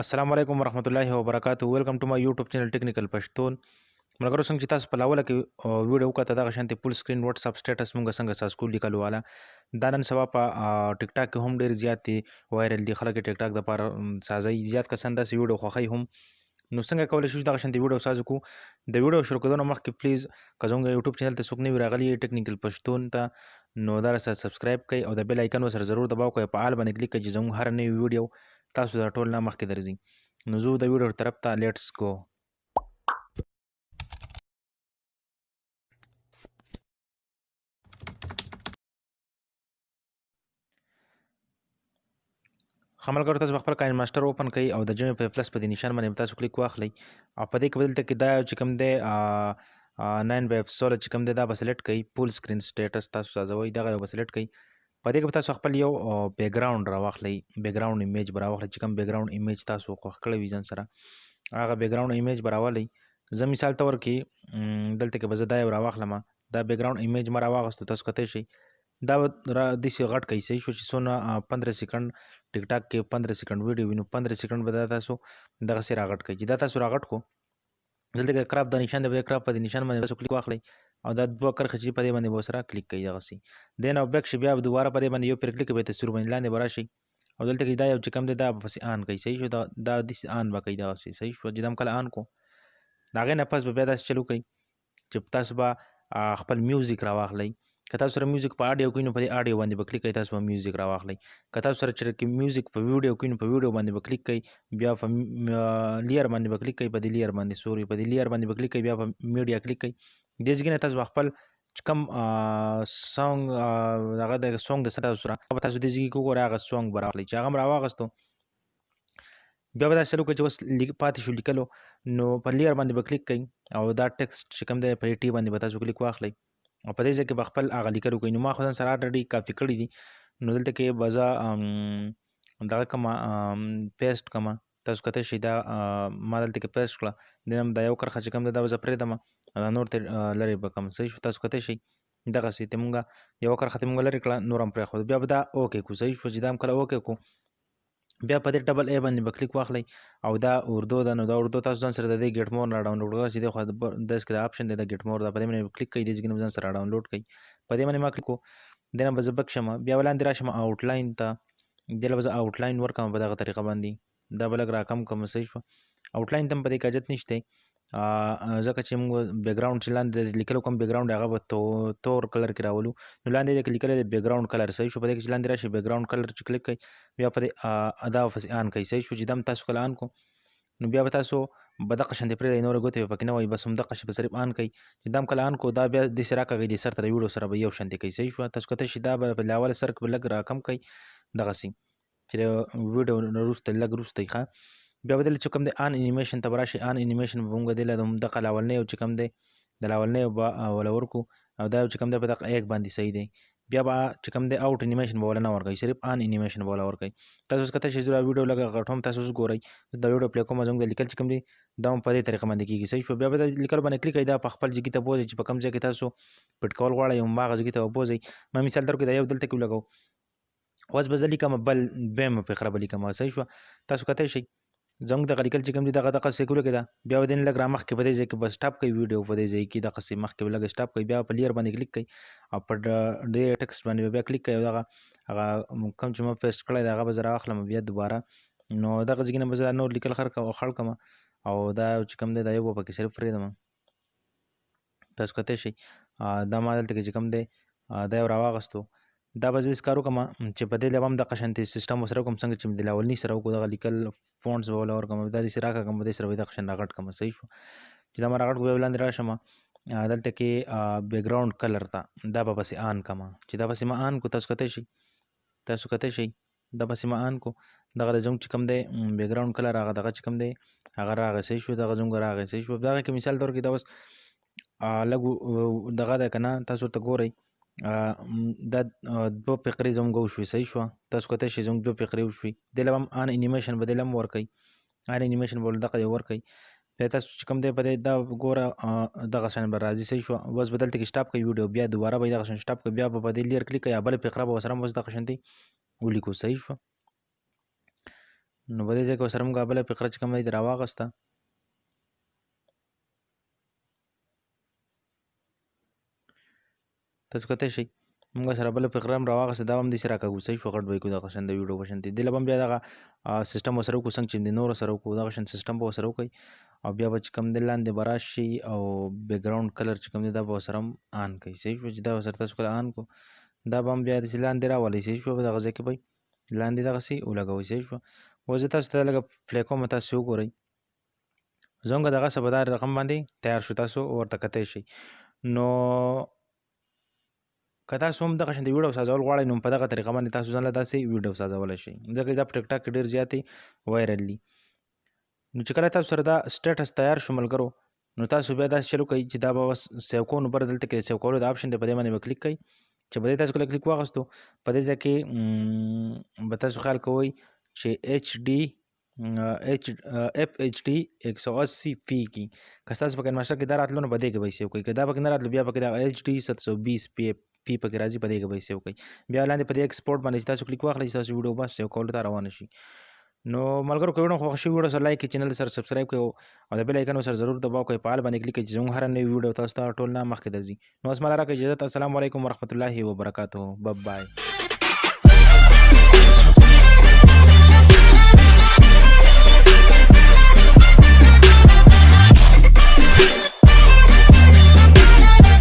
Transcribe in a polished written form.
السلام علیکم ورحمۃ اللہ وبرکاتہ. ویلکم ټو مای یوټیوب چینل ټیکنیکل پښتون. ملګرو څنګه چې تاسو په لاوله کې ویډیو وکړه دغه شانتي فل سکرین واتس اپ سټیټس مونږ څنګه ساسکو لیکلو والا دا نن سبا په ټیک ټاک کې هم ډیر زیات دي وایرل دي خلک ټیک ټاک د لپاره سازي زیات کسان داسې ویډیو خوښي هم نو څنګه کولای شو دغه شانتي ویډیو سازو کو د ویډیو شروع کولو مخکې پلیز که زموږ یوټیوب چینل ته څوک نه وي راغلي ټیکنیکل پښتون ته نو دا سره سبسکرایب کړئ او د بیل آیکن سره ضرور دباو کړئ په آل باندې کلیک کړئ چې زموږ هر نوی ویډیو تاسو ته ټول نه مخکې درځي. نو زه د ویډیو طرف ته لیټس گو. خملګرو تاسو خپل کاین ماستر اوپن کړئ او د جمع په پلس په دې نشان باندې تاسو کلیک واخلئ او په دې کې بدلته کې دا چې کوم دی 9/16 چې کوم دی دا به سلیکټ کړئ فول سکرین سټیټس تاسو سازوي دغه به سلیکټ کړئ. په دې کې تاسو خپل یو بیک گراوند راواخلئ بیک گراوند ایمیج به راواخلئ چې کوم بیک گراوند ایمیج تاسو خوښ کړی وي ځان سره هغه بیک گراوند ایمیج به راولئ. زه مثال تور کې دلته کې به زه دا یو راواخلم دا بیک گراوند ایمیج ما راواغستو تاسو کتئ شئ دا داسې غټ کوي صحیح شو چې څونه 15 سیکنډ ټیک ټاک کې 15 سیکنډ ویډیو وینو 15 سیکنډ به دا تاسو دغسې راغټ کوي چې دا تاسو راغټ کو دلته کې کراپ د نشان دی کراپ په دې نشان باندې تاسو کلیک واخلئ او دا دوه کرښې چې په دې باندې به سره کلیک کوي دغسې دین او بیک شي بیا دوباره په دې باندې یو پیر کلیک به تصویر باندې لاندې به راشي او دلته کې دا یو چې کوم دی دا پسې آن کوي صحیح شو دا داسې آن به کوي دغسې صحیح شو چې دا هم کله آن کو د هغې نه پس به بیا داسې چلو کوي چې تاسو به خپل میوزیک راواخلئ که تاسو سره میوزیک په اډیو کوئ نو په دې اډیو باندې به کلیک کوئ تاسو به میوزیک راواخلئ که تاسو سره چې میوزیک په ویډیو کوئ نو په ویډیو باندې به کلیک کوئ بیا په لیر باندې به کلیک کوئ په دې لیر باندې سوري په دې لیر باندې به کلیک کوئ بیا په میډیا کلیک کوئ دې ځای نه تاسو خپل کوم سانګ هغه د سانګ د سره سره تاسو دې ځای کې وګورئ هغه سانګ به راواخلئ چې هغه هم راواغستو بیا به داسې چلو کوئ چې اوس پاتې شو لیکلو نو په لیر باندې به کلیک کوئ او دا ټکسټ چې کوم دی په ټي باندې به تاسو کلیک واخلئ او په دې ځای کې به خپل هغه لیکلو کوئ نو ما خو ځان سره الریډي کاپي کړي دي نو دلته کې به زه دغه کومه پیسټ کومه تاسو کتئ شئ دا ما دلته کې پیسټ کړه دې نه دا یو کرښه چې کوم دی دا به زه پرېږدم دا نور ترې لرې به کړم صحیح شو تاسو کتئ شئ دغسې ته مونږ یوه کرښه ته مونږ لرې کړه نور هم پرېښود بیا به دا اوکې کړو صحیح شو چې دا هم کله اوکې کړو بیا په دې ډبل ای باندې به کلیک واخلئ او دا اردو ده نو دا اردو تاسو ځان سره د دې ګیټ مور نه ډاونلوډ کړه چې دی خو داسې کې دا آپشن دی د ګیټ مور دا په دې باندې کلیک کوئ دې ځای کې ځان سره ډاونلوډ کړئ په دې باندې ما کلیک کړو دې نه به زه بک شم بیا ولاندې راشم آوټلاین ته دې له به زه آوټلاین ورکړم په دغه طریقه باندې دا به لږ راکم کړم صحیح شوه آوټلاین ته هم په دې کې حاجت نشته ځکه چې موږ بیک گراوند چې لاندې لیکلو کوم بیک گراوند هغه به تور کلر کې راولو نو لاندې دې کې لیکلی دی بیک گراوند کلر صحیح شو په دې کې چې لاندې راشي بیک گراوند کلر چې کلیک کوئ بیا په دې دا پسې آن کوئ صحیح شو چې دا هم تاسو کله آن کو نو بیا به تاسو به دغه شانتې پرېږدئ نورې ګوتې به پکې نه وایي بس همدغه شي به صرف آن کوئ چې دا هم کله آن کو دا بیا داسې راکاږئ دې سر ته د ویډیو سره به یو شانتې کوي صحیح شوه تاسو کتئ شئ دا به په لاول سر کې به لږ راکم کوئ دغسې چې د ویډیو نه وروسته لږ وروسته ښه بیا به دلته چې کوم دی آن انیمیشن ته به راشئ آن انیمیشن به مونږ دې له همدغه لاولنی چې کوم دی د لاولنی به وله ورکړو او دا چې کوم دی په دغه ایک باندې صحیح دی بیا به چې کوم دی آوټ انیمیشن به وله نه ورکوئ صرف آن انیمیشن به وله ورکوئ تاسو اوس کتئ شئ زه دا ویډیو لږ غټوم تاسو اوس ګورئ دا ویډیو پلی کوم زموږ د لیکل چې کوم دی دا هم په دې طریقه باندې کېږي صحیح شو بیا به د لیکلو باندې کلیک کوئ دا په خپل ځای ته بوځئ چې په کوم ځای کې تاسو پټ کول غواړئ هماغه ځای ته به بوځئ ما مثال درکړو دا یو دلته کې ولګوو اوس به زه لیکم بل دویمه فقره به لیکم صحیح شوه تاسو کتئ شئ زموږ دغه لیکل چې کوم دي دغسې کولو ده بیا به دې نه لږ رامخکې په دې ځای کې به سټاپ کوئ ویډیو په دې ځای کې دغسې مخکې به لږ سټاپ کوئ بیا په لیر باندې کلیک کوئ او په ډېر ټکسټ باندې به بیا کلیک کوئ او هغه کوم چې ما پیسټ کړی دی هغه به زه راواخلم بیا دوباره نو دغه ځای نه به زه نور لیکل خړ کړم او دا چې کوم دی دا یو به پکې صرف پرېږدم تاسو کتئ شئ دا ما دلته کې چې کوم دی دا یو راواغستو دا به زه کار وکړم چې په دې له به هم دغه شانتې سیسټم ورسره وکړم څنګه چې د لاولني سره وکړو دغه لیکل فونټس به وله ورکړم دا داسې راکاږم په دې سره به دغه شان راغټ کړم صحیح شو چې دا ما راغټ کړو بیا لاندې راشم دلته کې بیک ګراوند کلر ته دا به پسې آن کړم چې دا پسې ما آن کړو تاسو کتئ شئ دا پسې ما آن کړو دغه زموږ چې کوم دی بیک ګراوند کلر هغه دغه چې کوم دی هغه راغی صحیح شو دغه زموږ راغی صحیح شو دغه کې مثال طور کې دا اوس لږ دغه دی که نه تاسو ورته ګورئ دا دوه فقرې زموږ وشوې صحیح شوه تاسو کتئ شئ زموږ دوه فقرې وشوې دې له هم آن انیمیشن به دې له هم ورکوئ آن انیمیشن به دغه یو ورکوئ بیا تاسو چې کوم دی په دې دا ګوره دغه شان به راځي صحیح شوه. بس به دلته کې سټاپ کوي ویډیو، بیا دوباره به یې دغه شان سټاپ کوي، بیا به په دې لیر کلیک کوي، یا بله فقره به ورسره هم بس دغه شانتې ولیکو. صحیح شوه. نو په دې ځای کې ورسره موږ بله فقره چې کومه دی راواغسته. تاسو کتلی شئ موږ سره بله فقره هم راواغسته، دا هم داسې راکاږو. صحیح شوه. غټ به یې کړو دغه شان د ویډیو په شانتې. دې له به هم بیا دغه سیسټم ورسره وکړو څنګه چې د نورو سره وکړو دغه شان سیسټم به ورسره وکړئ. او بیا به چې کوم دی لاندې به راشي او بیکګراوند کلر چې کوم دی دا به ورسره هم آن کوئ. صحیح شوه. چې دا ورسره تاسو کله آن کړو دا به هم بیا داسې لاندې راولئ. صحیح شوه. په دغه ځای کې به لاندې دغسې ولګوئ. صحیح شوه. اوس زه تاسو ته لږه پلی کوم، تاسو وګورئ. زموږ دغسې به دا رقم باندې تیار شو، تاسو ورته کتی شئ. نو که تاسو هم دغه شان د ویډیو سازول غواړئ نو په دغه طریقه باندې تاسو ځان له داسې ویډیو سازولی شئ، ځکه دا په ټیک ټاک کې ډېر زیاتې وایرل دي. نو چې کله تاسو سره دا سټیټس تیار شو ملګرو، نو تاسو بیا داسې چل وکړئ چې دا به بس سیو کوو. نو بر دلته کې د سیو کولو د آپشن دی، په دې باندې به کلیک کوئ. چې په دې تاسو کله کلیک واغستو په دې ځای کې به تاسو خیال کوئ چې اف ایچ ډي 180 پی کې که ستاسو په کینماسټر کې دا راتلو نو په دې کې به یې سیو کوئ. که دا پکې نه راتلو بیا پکې دا ایچ ډي 720 پی پکې راځي، په دې کې به یې سیو کوئ. بیا لاندې په دې ایکسپورټ باندې چې تاسو کلیک واخلئ چې تاسو ویډیو بس سیو کولو ته روانه شي. نو ملګرو که ویډیو خوښ شوي ویډیو سره لایک کړئ، چینل سره سبسکرایب کړئ او د بیل آیکن سره ضرور دباو کړئ، په آل باندې کلیک کړئ چې زموږ هره نوې ویډیو تاسو ته ټول نه مخکې درځي. نو اوس ما راکړئ اجازت. السلام علیکم ورحمت الله وبرکاته. بای